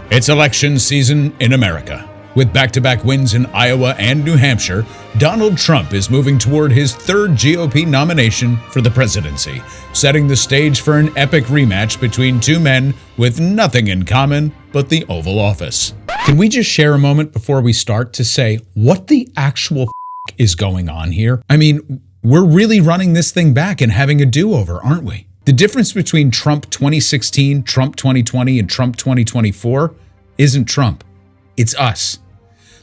It's election season in America. With back-to-back wins in Iowa and New Hampshire, Donald Trump is moving toward his third GOP nomination for the presidency, setting the stage for an epic rematch between two men with nothing in common but the Oval Office. Can we just share a moment before we start to say what the actual is going on here? I mean, we're really running this thing back and having a do-over, aren't we? The difference between Trump 2016, Trump 2020, and Trump 2024 isn't Trump. It's us.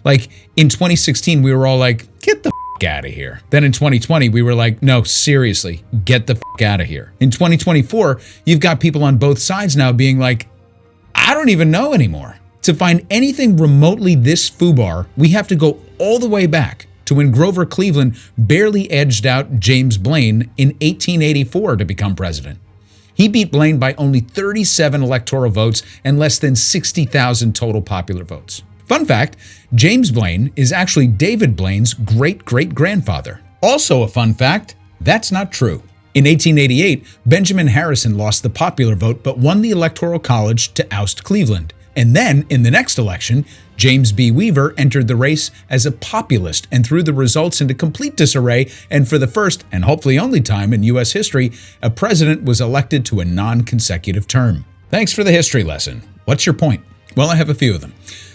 Like, in 2016, we were all like, get the out of here. Then in 2020, we were like, no, seriously, get the out of here. In 2024, you've got people on both sides now being like, I don't even know anymore. To find anything remotely this foobar, we have to go all the way back to when Grover Cleveland barely edged out James Blaine in 1884 to become president. He beat Blaine by only 37 electoral votes and less than 60,000 total popular votes. Fun fact, James Blaine is actually David Blaine's great-great-grandfather. Also a fun fact, that's not true. In 1888, Benjamin Harrison lost the popular vote but won the Electoral College to oust Cleveland. And then, in the next election, James B. Weaver entered the race as a populist and threw the results into complete disarray, and for the first, and hopefully only time in U.S. history, a president was elected to a non-consecutive term. Thanks for the history lesson. What's your point? Well, I have a few of them.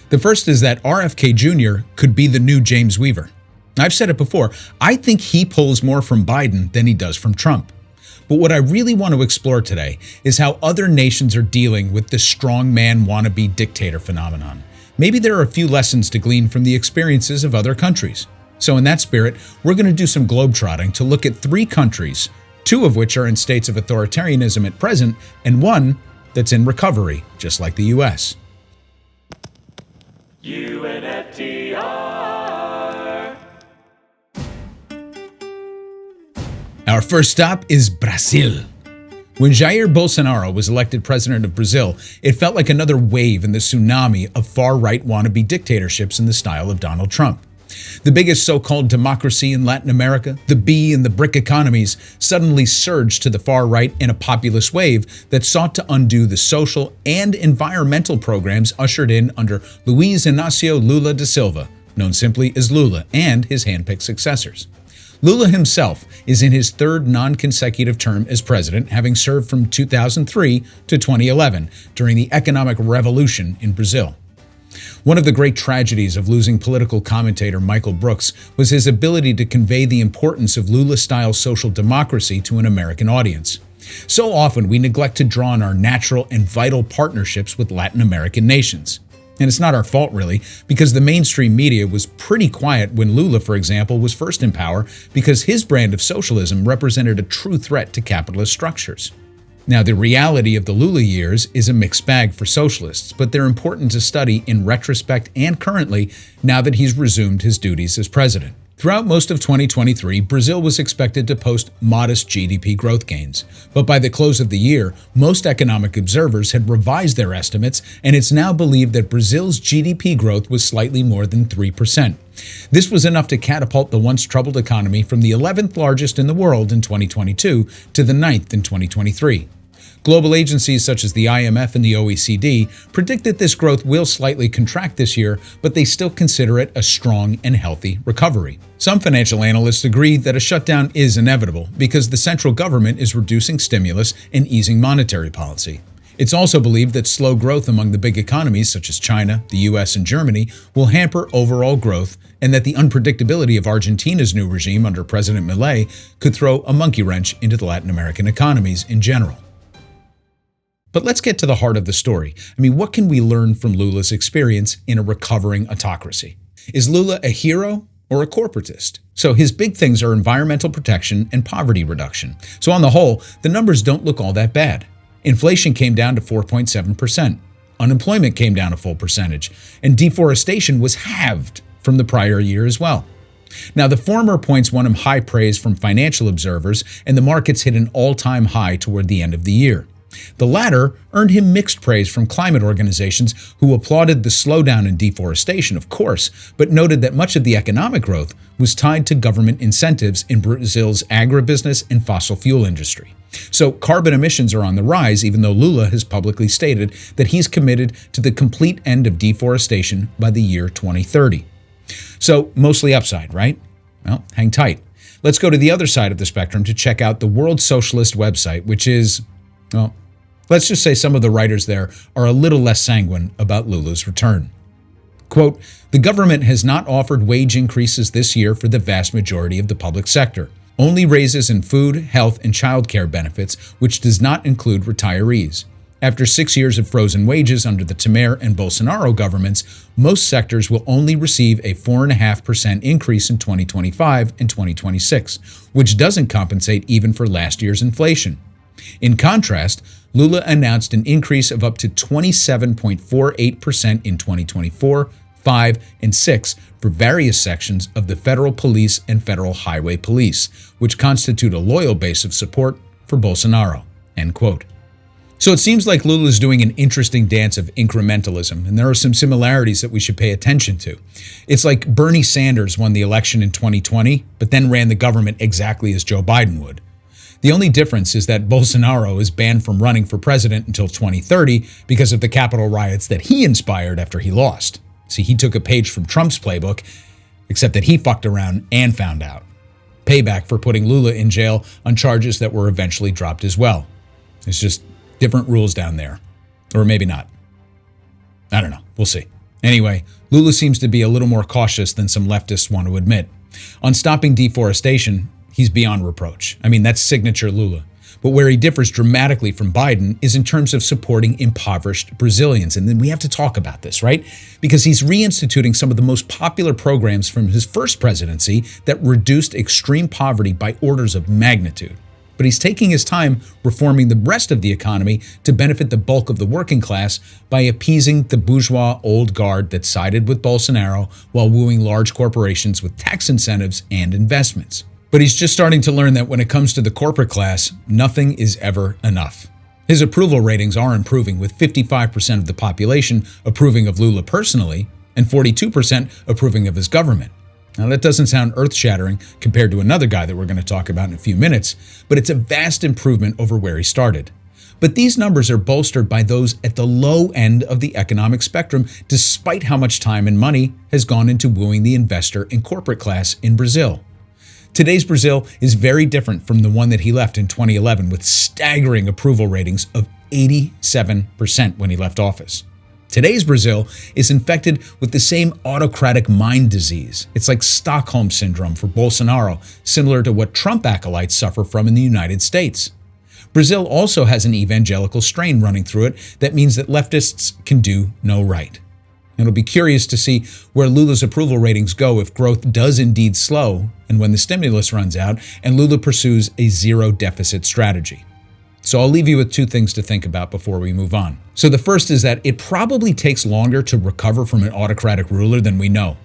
The first is that RFK Jr. could be the new James Weaver. I've said it before, I think he pulls more from Biden than he does from Trump. But what I really want to explore today is how other nations are dealing with the strongman wannabe dictator phenomenon. Maybe there are a few lessons to glean from the experiences of other countries. So in that spirit, we're going to do some globetrotting to look at 3 countries, 2 of which are in states of authoritarianism at present, and 1 that's in recovery, just like the US. UNFTR. Our first stop is Brazil. When Jair Bolsonaro was elected president of Brazil, it felt like another wave in the tsunami of far-right wannabe dictatorships in the style of Donald Trump. The biggest so-called democracy in Latin America, the B and the BRIC economies, suddenly surged to the far right in a populist wave that sought to undo the social and environmental programs ushered in under Luiz Inácio Lula da Silva, known simply as Lula, and his handpicked successors. Lula himself is in his 3rd non-consecutive term as president, having served from 2003 to 2011 during the economic revolution in Brazil. One of the great tragedies of losing political commentator Michael Brooks was his ability to convey the importance of Lula-style social democracy to an American audience. So often we neglect to draw on our natural and vital partnerships with Latin American nations. And it's not our fault, really, because the mainstream media was pretty quiet when Lula, for example, was first in power because his brand of socialism represented a true threat to capitalist structures. Now, the reality of the Lula years is a mixed bag for socialists, but they're important to study in retrospect and currently now that he's resumed his duties as president. Throughout most of 2023, Brazil was expected to post modest GDP growth gains. But by the close of the year, most economic observers had revised their estimates, and it's now believed that Brazil's GDP growth was slightly more than 3%. This was enough to catapult the once troubled economy from the 11th largest in the world in 2022 to the 9th in 2023. Global agencies such as the IMF and the OECD predict that this growth will slightly contract this year, but they still consider it a strong and healthy recovery. Some financial analysts agree that a shutdown is inevitable because the central government is reducing stimulus and easing monetary policy. It's also believed that slow growth among the big economies such as China, the US, and Germany will hamper overall growth, and that the unpredictability of Argentina's new regime under President Milei could throw a monkey wrench into the Latin American economies in general. But let's get to the heart of the story. I mean, what can we learn from Lula's experience in a recovering autocracy? Is Lula a hero or a corporatist? So his big things are environmental protection and poverty reduction. So on the whole, the numbers don't look all that bad. Inflation came down to 4.7%. Unemployment came down a full percentage. And deforestation was halved from the prior year as well. Now, the former points won him high praise from financial observers, and the markets hit an all-time high toward the end of the year. The latter earned him mixed praise from climate organizations who applauded the slowdown in deforestation, of course, but noted that much of the economic growth was tied to government incentives in Brazil's agribusiness and fossil fuel industry. So carbon emissions are on the rise, even though Lula has publicly stated that he's committed to the complete end of deforestation by the year 2030. So mostly upside, right? Well, hang tight. Let's go to the other side of the spectrum to check out the World Socialist website, which is, well, let's just say some of the writers there are a little less sanguine about Lula's return. Quote, "The government has not offered wage increases this year for the vast majority of the public sector. Only raises in food, health, and childcare benefits, which does not include retirees. After 6 years of frozen wages under the Temer and Bolsonaro governments, most sectors will only receive a 4.5% increase in 2025 and 2026, which doesn't compensate even for last year's inflation. In contrast, Lula announced an increase of up to 27.48% in 2024, 5, and 6 for various sections of the federal police and federal highway police, which constitute a loyal base of support for Bolsonaro." End quote. So it seems like Lula is doing an interesting dance of incrementalism, and there are some similarities that we should pay attention to. It's like Bernie Sanders won the election in 2020, but then ran the government exactly as Joe Biden would. The only difference is that Bolsonaro is banned from running for president until 2030 because of the Capitol riots that he inspired after he lost. See, he took a page from Trump's playbook, except that he fucked around and found out. Payback for putting Lula in jail on charges that were eventually dropped as well. It's just different rules down there. Or maybe not. I don't know. We'll see. Anyway, Lula seems to be a little more cautious than some leftists want to admit. On stopping deforestation, he's beyond reproach. I mean, that's signature Lula. But where he differs dramatically from Biden is in terms of supporting impoverished Brazilians. And then we have to talk about this, right? Because he's reinstituting some of the most popular programs from his first presidency that reduced extreme poverty by orders of magnitude. But he's taking his time reforming the rest of the economy to benefit the bulk of the working class by appeasing the bourgeois old guard that sided with Bolsonaro while wooing large corporations with tax incentives and investments. But he's just starting to learn that when it comes to the corporate class, nothing is ever enough. His approval ratings are improving, with 55% of the population approving of Lula personally and 42% approving of his government. Now, that doesn't sound earth-shattering compared to another guy that we're going to talk about in a few minutes, but it's a vast improvement over where he started. But these numbers are bolstered by those at the low end of the economic spectrum, despite how much time and money has gone into wooing the investor and corporate class in Brazil. Today's Brazil is very different from the one that he left in 2011, with staggering approval ratings of 87% when he left office. Today's Brazil is infected with the same autocratic mind disease. It's like Stockholm syndrome for Bolsonaro, similar to what Trump acolytes suffer from in the United States. Brazil also has an evangelical strain running through it that means that leftists can do no right. It'll be curious to see where Lula's approval ratings go if growth does indeed slow and when the stimulus runs out and Lula pursues a zero-deficit strategy. So I'll leave you with two things to think about before we move on. So the first is that it probably takes longer to recover from an autocratic ruler than we know.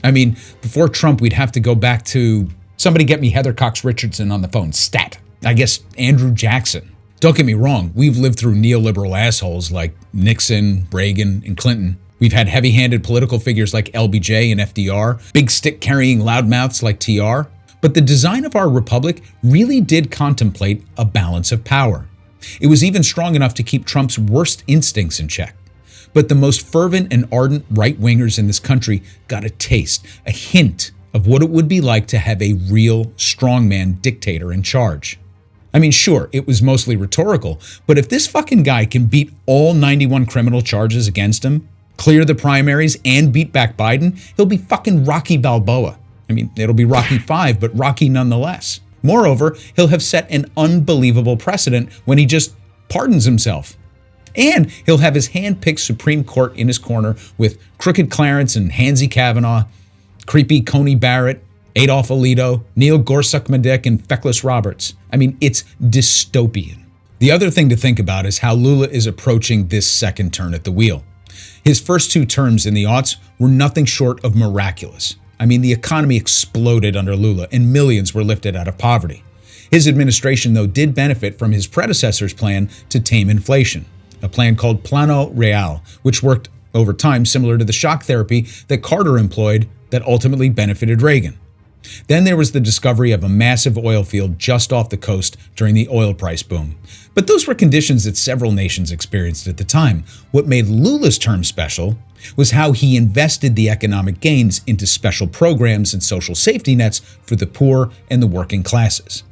I mean, before Trump, we'd have to go back to, somebody get me Heather Cox Richardson on the phone, stat. I guess Andrew Jackson. Don't get me wrong, we've lived through neoliberal assholes like Nixon, Reagan, and Clinton. We've had heavy-handed political figures like LBJ and FDR, big stick-carrying loudmouths like TR. But the design of our republic really did contemplate a balance of power. It was even strong enough to keep Trump's worst instincts in check. But the most fervent and ardent right-wingers in this country got a taste, a hint of what it would be like to have a real strongman dictator in charge. I mean, sure, it was mostly rhetorical, but if this fucking guy can beat all 91 criminal charges against him, clear the primaries, and beat back Biden, he'll be fucking Rocky Balboa. I mean, it'll be Rocky 5, but Rocky nonetheless. Moreover, he'll have set an unbelievable precedent when he just pardons himself. And he'll have his hand-picked Supreme Court in his corner with Crooked Clarence and Hansy Kavanaugh, creepy Coney Barrett, Adolf Alito, Neil Gorsuch-Maddick, and Feckless Roberts. I mean, it's dystopian. The other thing to think about is how Lula is approaching this second turn at the wheel. His first two terms in the aughts were nothing short of miraculous. I mean, the economy exploded under Lula and millions were lifted out of poverty. His administration, though, did benefit from his predecessor's plan to tame inflation, a plan called Plano Real, which worked over time similar to the shock therapy that Carter employed that ultimately benefited Reagan. Then there was the discovery of a massive oil field just off the coast during the oil price boom. But those were conditions that several nations experienced at the time. What made Lula's term special was how he invested the economic gains into special programs and social safety nets for the poor and the working classes.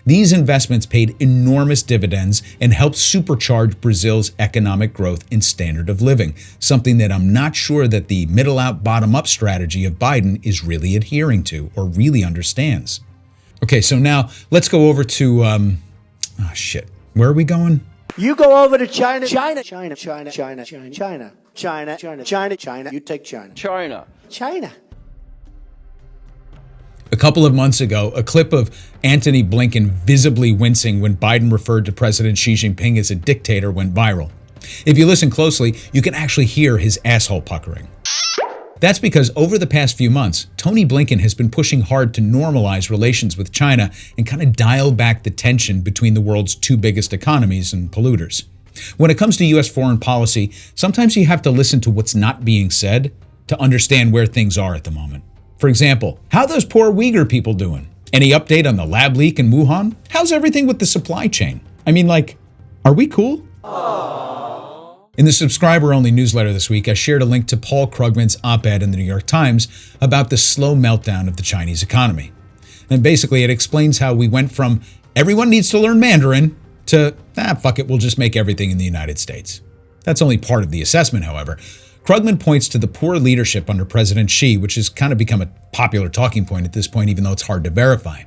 These investments paid enormous dividends and helped supercharge Brazil's economic growth and standard of living, something that I'm not sure that the middle-out, bottom-up strategy of Biden is really adhering to or really understands. Okay, so now let's go over to, where are we going? You go over to China. China. You take China. China. A couple of months ago, a clip of Antony Blinken visibly wincing when Biden referred to President Xi Jinping as a dictator went viral. If you listen closely, you can actually hear his asshole puckering. That's because over the past few months, Tony Blinken has been pushing hard to normalize relations with China and kind of dial back the tension between the world's two biggest economies and polluters. When it comes to U.S. foreign policy, sometimes you have to listen to what's not being said to understand where things are at the moment. For example, how those poor Uyghur people doing? Any update on the lab leak in Wuhan? How's everything with the supply chain? I mean, are we cool? Aww. In the subscriber-only newsletter this week, I shared a link to Paul Krugman's op-ed in the New York Times about the slow meltdown of the Chinese economy. And basically, it explains how we went from everyone needs to learn Mandarin to, fuck it, we'll just make everything in the United States. That's only part of the assessment, however. Krugman points to the poor leadership under President Xi, which has kind of become a popular talking point at this point, even though it's hard to verify.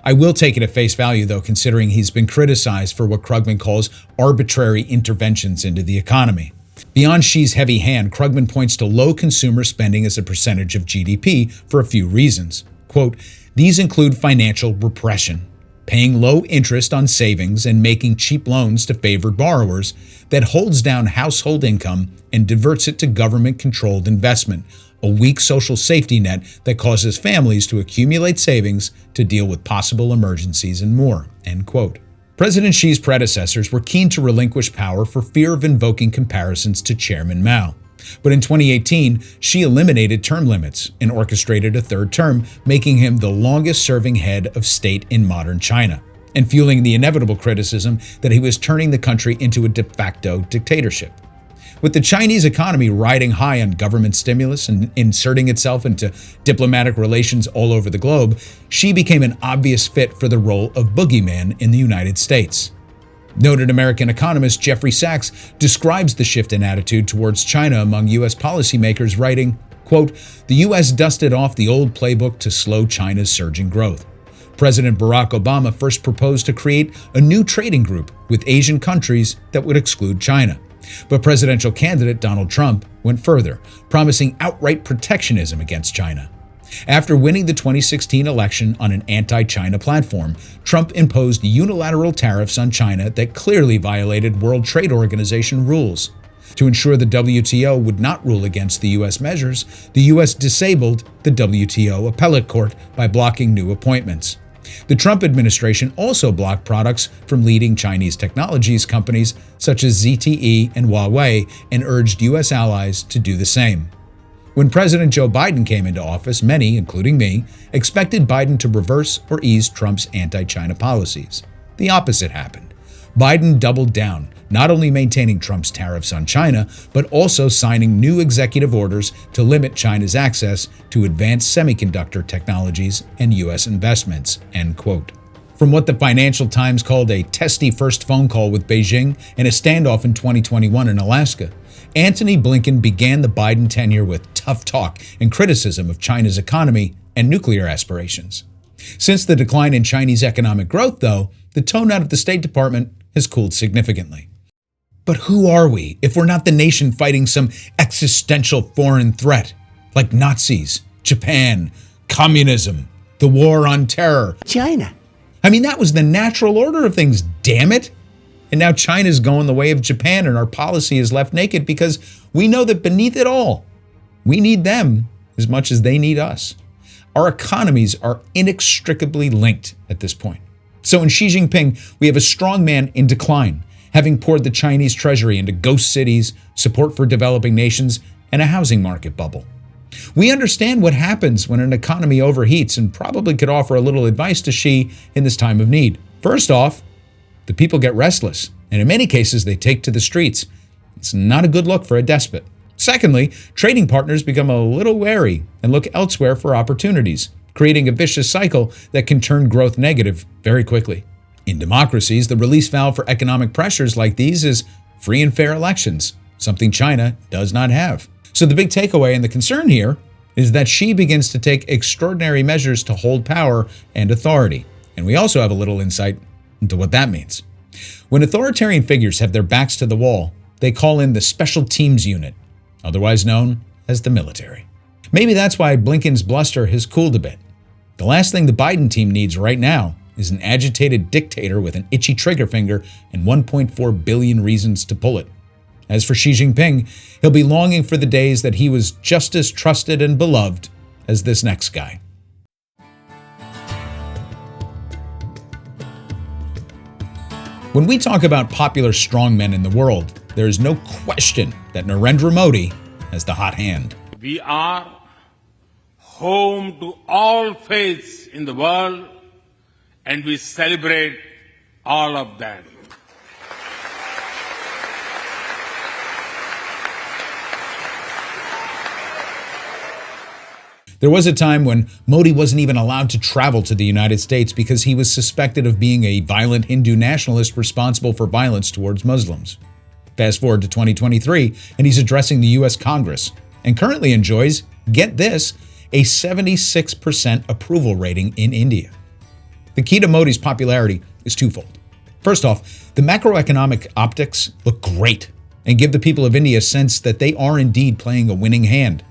I will take it at face value, though, considering he's been criticized for what Krugman calls arbitrary interventions into the economy. Beyond Xi's heavy hand, Krugman points to low consumer spending as a percentage of GDP for a few reasons. Quote, these include financial repression, paying low interest on savings and making cheap loans to favored borrowers that holds down household income and diverts it to government-controlled investment, a weak social safety net that causes families to accumulate savings to deal with possible emergencies and more, end quote. President Xi's predecessors were keen to relinquish power for fear of invoking comparisons to Chairman Mao. But in 2018, Xi eliminated term limits and orchestrated a third term, making him the longest-serving head of state in modern China, and fueling the inevitable criticism that he was turning the country into a de facto dictatorship. With the Chinese economy riding high on government stimulus and inserting itself into diplomatic relations all over the globe, Xi became an obvious fit for the role of boogeyman in the United States. Noted American economist Jeffrey Sachs describes the shift in attitude towards China among U.S. policymakers, writing, quote, the U.S. dusted off the old playbook to slow China's surging growth. President Barack Obama first proposed to create a new trading group with Asian countries that would exclude China. But presidential candidate Donald Trump went further, promising outright protectionism against China. After winning the 2016 election on an anti-China platform, Trump imposed unilateral tariffs on China that clearly violated World Trade Organization rules. To ensure the WTO would not rule against the U.S. measures, the U.S. disabled the WTO appellate court by blocking new appointments. The Trump administration also blocked products from leading Chinese technologies companies such as ZTE and Huawei and urged U.S. allies to do the same. When President Joe Biden came into office, many, including me, expected Biden to reverse or ease Trump's anti-China policies. The opposite happened. Biden doubled down, not only maintaining Trump's tariffs on China, but also signing new executive orders to limit China's access to advanced semiconductor technologies and U.S. investments, end quote. From what the Financial Times called a testy first phone call with Beijing and a standoff in 2021 in Alaska, Antony Blinken began the Biden tenure with tough talk and criticism of China's economy and nuclear aspirations. Since the decline in Chinese economic growth, though, the tone out of the State Department has cooled significantly. But who are we if we're not the nation fighting some existential foreign threat like Nazis, Japan, communism, the war on terror? China. I mean, that was the natural order of things, damn it. And now China's going the way of Japan and our policy is left naked because we know that beneath it all, we need them as much as they need us. Our economies are inextricably linked at this point. So in Xi Jinping, we have a strongman in decline, having poured the Chinese treasury into ghost cities, support for developing nations, and a housing market bubble. We understand what happens when an economy overheats and probably could offer a little advice to Xi in this time of need. First off, the people get restless, and in many cases they take to the streets. It's not a good look for a despot. Secondly, trading partners become a little wary and look elsewhere for opportunities, creating a vicious cycle that can turn growth negative very quickly. In democracies, the release valve for economic pressures like these is free and fair elections, something China does not have. So the big takeaway and the concern here is that Xi begins to take extraordinary measures to hold power and authority. And we also have a little insight into what that means. When authoritarian figures have their backs to the wall, they call in the Special Teams Unit, otherwise known as the military. Maybe that's why Blinken's bluster has cooled a bit. The last thing the Biden team needs right now is an agitated dictator with an itchy trigger finger and 1.4 billion reasons to pull it. As for Xi Jinping, he'll be longing for the days that he was just as trusted and beloved as this next guy. When we talk about popular strongmen in the world, there is no question that Narendra Modi has the hot hand. We are home to all faiths in the world, and we celebrate all of them. There was a time when Modi wasn't even allowed to travel to the United States because he was suspected of being a violent Hindu nationalist responsible for violence towards Muslims. Fast forward to 2023, and he's addressing the U.S. Congress and currently enjoys, get this, a 76% approval rating in India. The key to Modi's popularity is twofold. First off, the macroeconomic optics look great and give the people of India a sense that they are indeed playing a winning hand.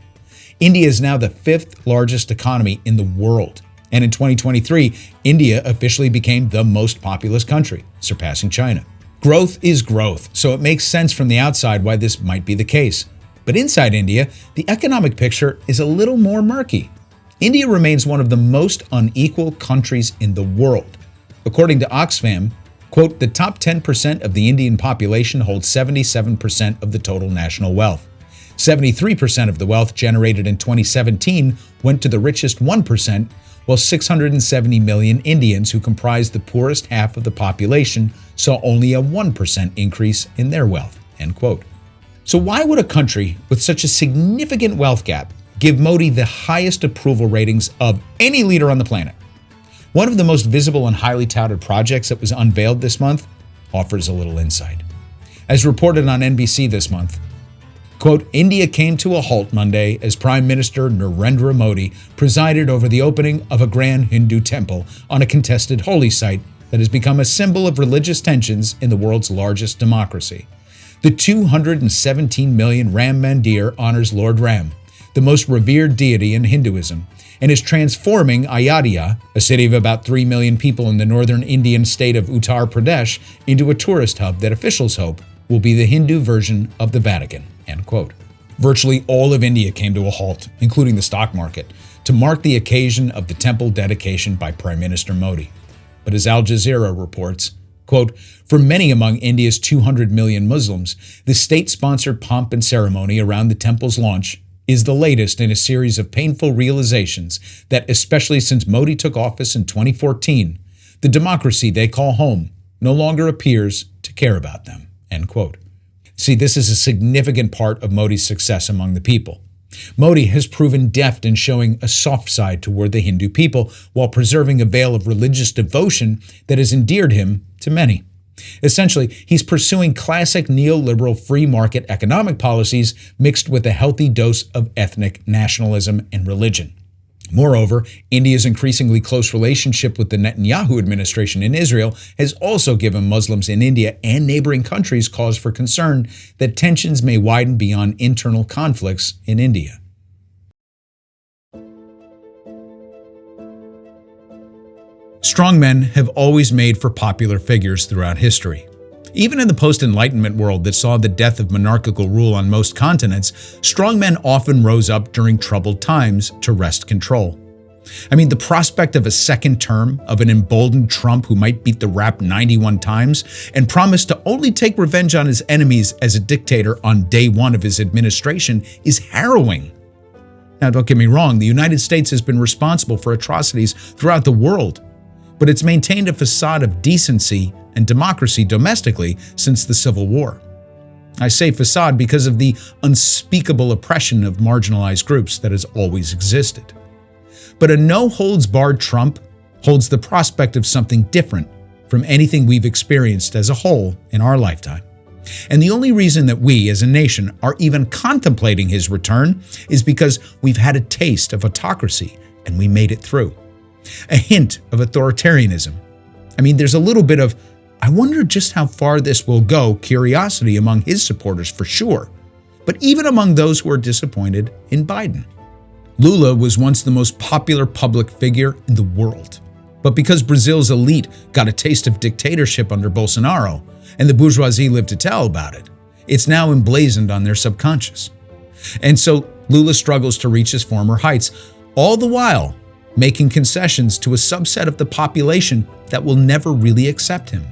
India is now the 5th largest economy in the world, and in 2023, India officially became the most populous country, surpassing China. Growth is growth, so it makes sense from the outside why this might be the case. But inside India, the economic picture is a little more murky. India remains one of the most unequal countries in the world. According to Oxfam, quote, the top 10% of the Indian population holds 77% of the total national wealth. 73% of the wealth generated in 2017 went to the richest 1%, while 670 million Indians, who comprise the poorest half of the population, saw only a 1% increase in their wealth, end quote. So why would a country with such a significant wealth gap give Modi the highest approval ratings of any leader on the planet? One of the most visible and highly touted projects that was unveiled this month offers a little insight. As reported on NBC this month, quote, India came to a halt Monday as Prime Minister Narendra Modi presided over the opening of a grand Hindu temple on a contested holy site that has become a symbol of religious tensions in the world's largest democracy. The 217 million Ram Mandir honors Lord Ram, the most revered deity in Hinduism, and is transforming Ayodhya, a city of about 3 million people in the northern Indian state of Uttar Pradesh, into a tourist hub that officials hope will be the Hindu version of the Vatican, end quote. Virtually all of India came to a halt, including the stock market, to mark the occasion of the temple dedication by Prime Minister Modi. But as Al Jazeera reports, quote, for many among India's 200 million Muslims, the state-sponsored pomp and ceremony around the temple's launch is the latest in a series of painful realizations that, especially since Modi took office in 2014, the democracy they call home no longer appears to care about them, end quote. See, this is a significant part of Modi's success among the people. Modi has proven deft in showing a soft side toward the Hindu people while preserving a veil of religious devotion that has endeared him to many. Essentially, he's pursuing classic neoliberal free market economic policies mixed with a healthy dose of ethnic nationalism and religion. Moreover, India's increasingly close relationship with the Netanyahu administration in Israel has also given Muslims in India and neighboring countries cause for concern that tensions may widen beyond internal conflicts in India. Strongmen have always made for popular figures throughout history. Even in the post-Enlightenment world that saw the death of monarchical rule on most continents, strongmen often rose up during troubled times to wrest control. I mean, the prospect of a second term of an emboldened Trump who might beat the rap 91 times and promise to only take revenge on his enemies as a dictator on day one of his administration is harrowing. Now, don't get me wrong, the United States has been responsible for atrocities throughout the world, but it's maintained a facade of decency and democracy domestically since the Civil War. I say facade because of the unspeakable oppression of marginalized groups that has always existed. But a no-holds-barred Trump holds the prospect of something different from anything we've experienced as a whole in our lifetime. And the only reason that we, as a nation, are even contemplating his return is because we've had a taste of autocracy and we made it through. A hint of authoritarianism. I mean, there's a little bit of, I wonder just how far this will go, curiosity among his supporters for sure, but even among those who are disappointed in Biden. Lula was once the most popular public figure in the world. But because Brazil's elite got a taste of dictatorship under Bolsonaro, and the bourgeoisie lived to tell about it, it's now emblazoned on their subconscious. And so Lula struggles to reach his former heights, all the while making concessions to a subset of the population that will never really accept him.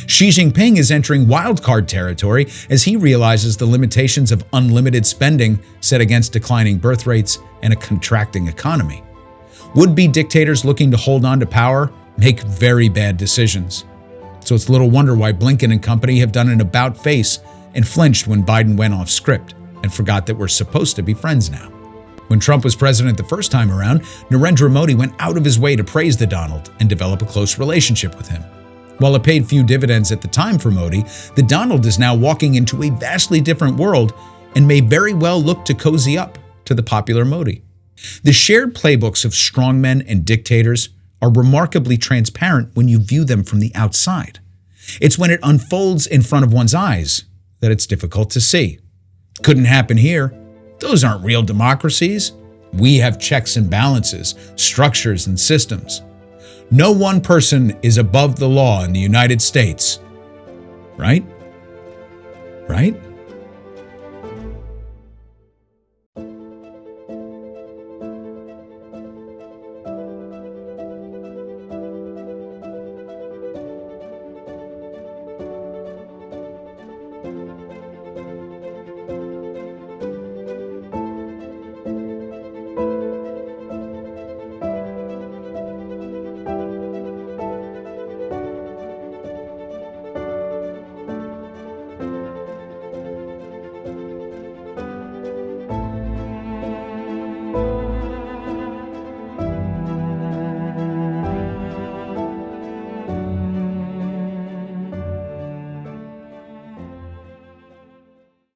Xi Jinping is entering wildcard territory as he realizes the limitations of unlimited spending set against declining birth rates and a contracting economy. Would-be dictators looking to hold on to power make very bad decisions. So it's little wonder why Blinken and company have done an about-face and flinched when Biden went off script and forgot that we're supposed to be friends now. When Trump was president the first time around, Narendra Modi went out of his way to praise the Donald and develop a close relationship with him. While it paid few dividends at the time for Modi, the Donald is now walking into a vastly different world and may very well look to cozy up to the popular Modi. The shared playbooks of strongmen and dictators are remarkably transparent when you view them from the outside. It's when it unfolds in front of one's eyes that it's difficult to see. Couldn't happen here. Those aren't real democracies. We have checks and balances, structures and systems. No one person is above the law in the United States. Right? Right?